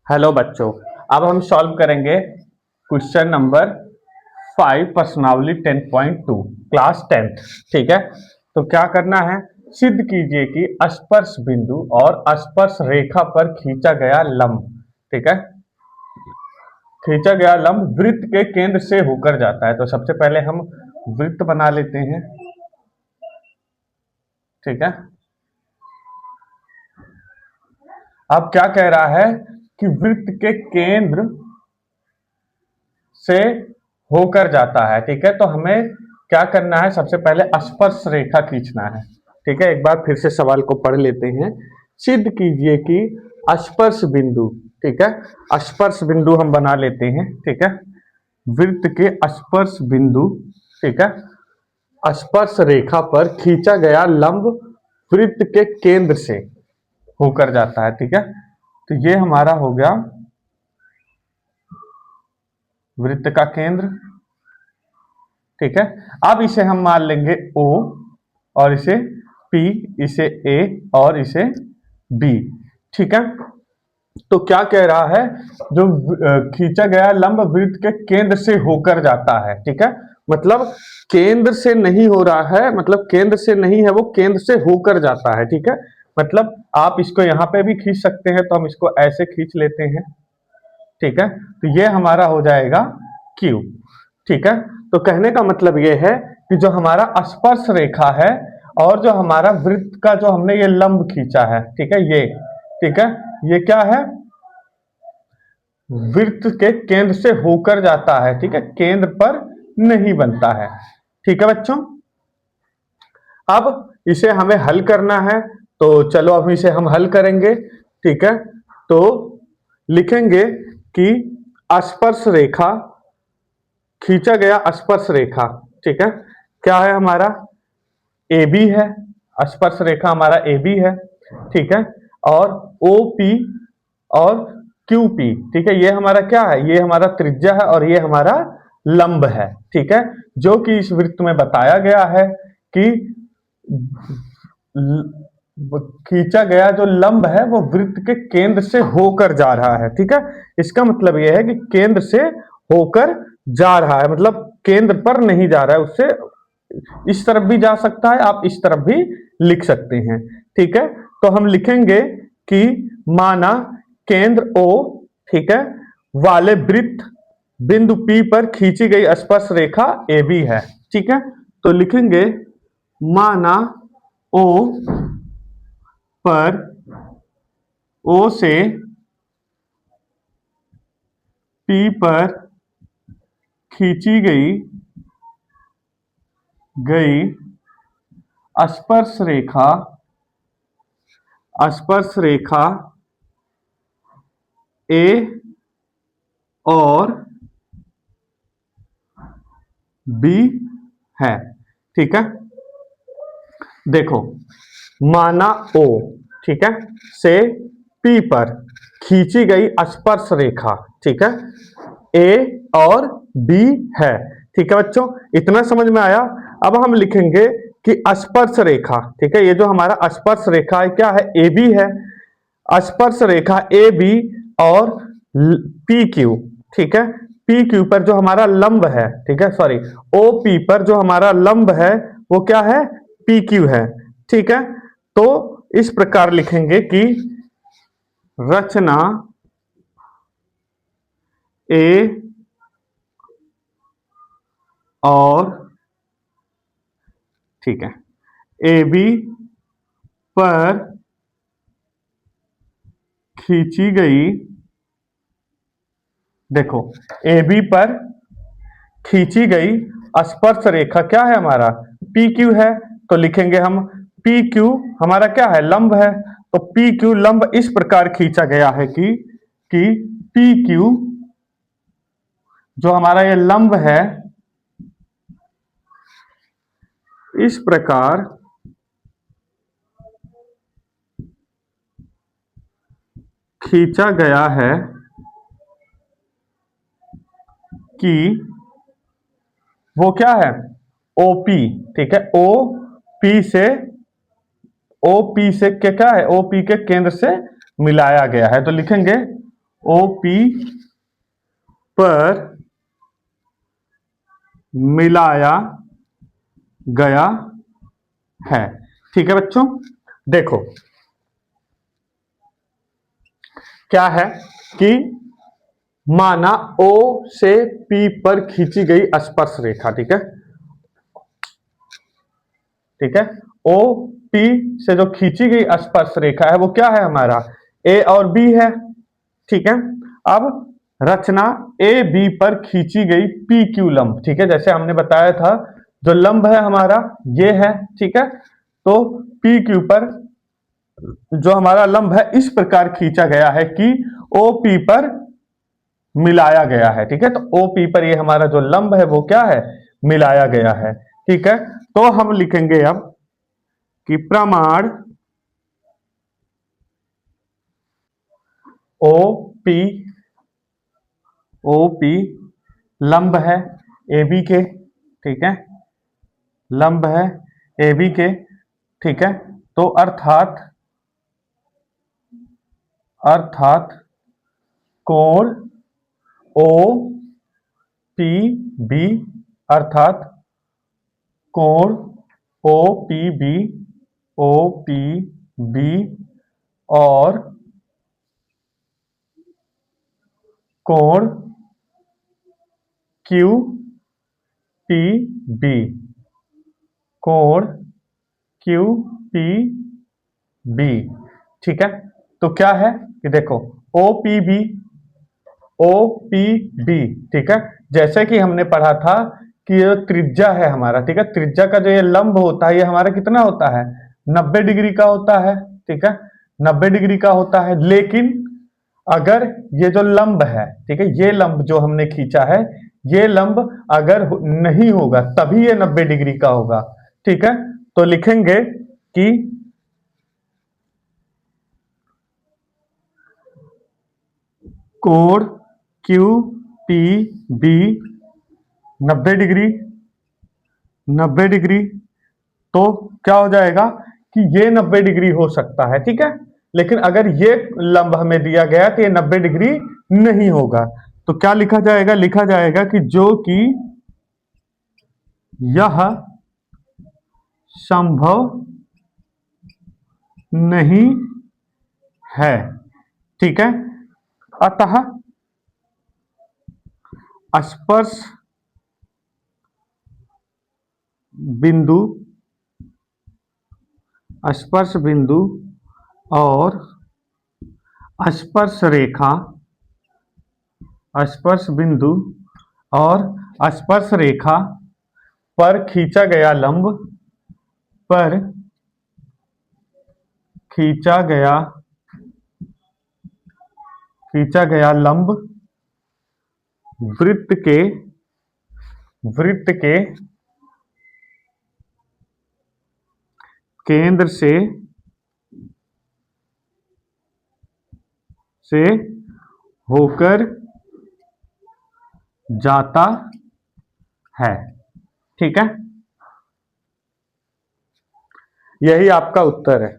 Hello बच्चों। अब हम सॉल्व करेंगे क्वेश्चन नंबर 5 प्रश्नावली 10.2 क्लास 10th। ठीक है, तो क्या करना है, सिद्ध कीजिए कि स्पर्श बिंदु और स्पर्श रेखा पर खींचा गया लंब, ठीक है, खींचा गया लंब वृत्त के केंद्र से होकर जाता है। तो सबसे पहले हम वृत्त बना लेते हैं। ठीक है, अब क्या कह रहा है कि वृत्त के केंद्र से होकर जाता है। ठीक है, तो हमें क्या करना है, सबसे पहले स्पर्श रेखा खींचना है। ठीक है, एक बार फिर से सवाल को पढ़ लेते हैं। सिद्ध कीजिए कि स्पर्श बिंदु, ठीक है, स्पर्श बिंदु हम बना लेते हैं। ठीक है, वृत्त के स्पर्श बिंदु, ठीक है, स्पर्श रेखा पर खींचा गया लंब वृत्त के केंद्र से होकर जाता है। ठीक है, तो ये हमारा हो गया वृत्त का केंद्र। ठीक है, अब इसे हम मान लेंगे O और इसे P, इसे A और इसे B। ठीक है, तो क्या कह रहा है, जो खींचा गया लंब वृत्त के केंद्र से होकर जाता है। ठीक है, मतलब केंद्र से नहीं हो रहा है, मतलब केंद्र से नहीं है, वो केंद्र से होकर जाता है। ठीक है, मतलब आप इसको यहां पे भी खींच सकते हैं, तो हम इसको ऐसे खींच लेते हैं। ठीक है, तो ये हमारा हो जाएगा Q। ठीक है, तो कहने का मतलब ये है कि जो हमारा स्पर्श रेखा है और जो हमारा वृत्त का जो हमने ये लंब खींचा है, ठीक है, ये, ठीक है, ये क्या है, वृत्त के केंद्र से होकर जाता है। ठीक है, केंद्र पर नहीं बनता है। ठीक है बच्चों, अब इसे हमें हल करना है, तो चलो अब इसे हम हल करेंगे। ठीक है, तो लिखेंगे कि स्पर्श रेखा, खींचा गया स्पर्श रेखा, ठीक है, क्या है हमारा ए बी है, स्पर्श रेखा हमारा ए बी है। ठीक है, और ओ पी और क्यू पी, ठीक है, ये हमारा क्या है, ये हमारा त्रिज्या है और ये हमारा लंब है। ठीक है, जो कि इस वृत्त में बताया गया है कि खींचा गया जो लंब है वो वृत्त के केंद्र से होकर जा रहा है। ठीक है, इसका मतलब यह है कि केंद्र से होकर जा रहा है, मतलब केंद्र पर नहीं जा रहा है, उससे इस तरफ भी जा सकता है, आप इस तरफ भी लिख सकते हैं। ठीक है, तो हम लिखेंगे कि माना केंद्र O, ठीक है, वाले वृत्त बिंदु P पर खींची गई स्पर्श रेखा AB है। ठीक है, तो लिखेंगे माना O पर O से P पर खींची गई स्पर्श रेखा A और B है। ठीक है, देखो, माना O, ठीक है, से P पर खींची गई स्पर्श रेखा, ठीक है, A और B है। ठीक है बच्चों, इतना समझ में आया। अब हम लिखेंगे कि स्पर्श रेखा, ठीक है, ये जो हमारा स्पर्श रेखा है क्या है, AB है, स्पर्श रेखा AB और PQ, ठीक है, PQ पर जो हमारा लंब है, ठीक है, सॉरी, OP पर जो हमारा लंब है वो क्या है, PQ है। ठीक है, तो इस प्रकार लिखेंगे कि रचना A और, ठीक है, AB पर खींची गई, देखो, AB पर खींची गई स्पर्श रेखा क्या है हमारा, PQ है, तो लिखेंगे हम PQ हमारा क्या है, लंब है, तो PQ लंब इस प्रकार खींचा गया है कि PQ जो हमारा ये लंब है इस प्रकार खींचा गया है कि वो क्या है, OP, ठीक है, OP से क्या क्या है, OP के केंद्र से मिलाया गया है। तो लिखेंगे OP पर मिलाया गया है। ठीक है बच्चों, देखो क्या है कि माना O से P पर खींची गई स्पर्श रेखा, ठीक है, ठीक है, OP से जो खींची गई स्पर्श रेखा है वो क्या है हमारा A और B है। ठीक है, अब रचना AB पर खींची गई PQ लंब, ठीक है, जैसे हमने बताया था जो लंब है हमारा ये है। ठीक है, तो PQ पर जो हमारा लंब है इस प्रकार खींचा गया है कि OP पर मिलाया गया है। ठीक है, तो OP पर ये हमारा जो लंब है वो क्या है, मिलाया गया है। ठीक है, तो हम लिखेंगे अब कि प्रमाण OP लंब है AB के, ठीक है, लंब है AB के, ठीक है, तो अर्थात कोण OPB, अर्थात कोण OPB और कोण QPB, कोण QPB। ठीक है, तो क्या है कि देखो OPB, ठीक है, जैसे कि हमने पढ़ा था कि ये त्रिज्या है हमारा, ठीक है, त्रिज्या का जो ये लंब होता है ये हमारा कितना होता है, 90 डिग्री का होता है। ठीक है, 90 डिग्री का होता है, लेकिन अगर ये जो लंब है, ठीक है, ये लंब जो हमने खींचा है ये लंब अगर नहीं होगा तभी ये 90 डिग्री का होगा। ठीक है, तो लिखेंगे कि कोण QPB 90 डिग्री, 90 डिग्री, तो क्या हो जाएगा कि ये 90 डिग्री हो सकता है। ठीक है, लेकिन अगर ये लंब हमें दिया गया तो ये 90 डिग्री नहीं होगा। तो क्या लिखा जाएगा, लिखा जाएगा कि जो कि यह संभव नहीं है। ठीक है, अतः स्पर्श बिंदु और स्पर्श रेखा, स्पर्श बिंदु और स्पर्श रेखा पर खींचा गया लंब, पर खींचा गया लंब वृत्त के केंद्र से होकर जाता है। ठीक है, यही आपका उत्तर है।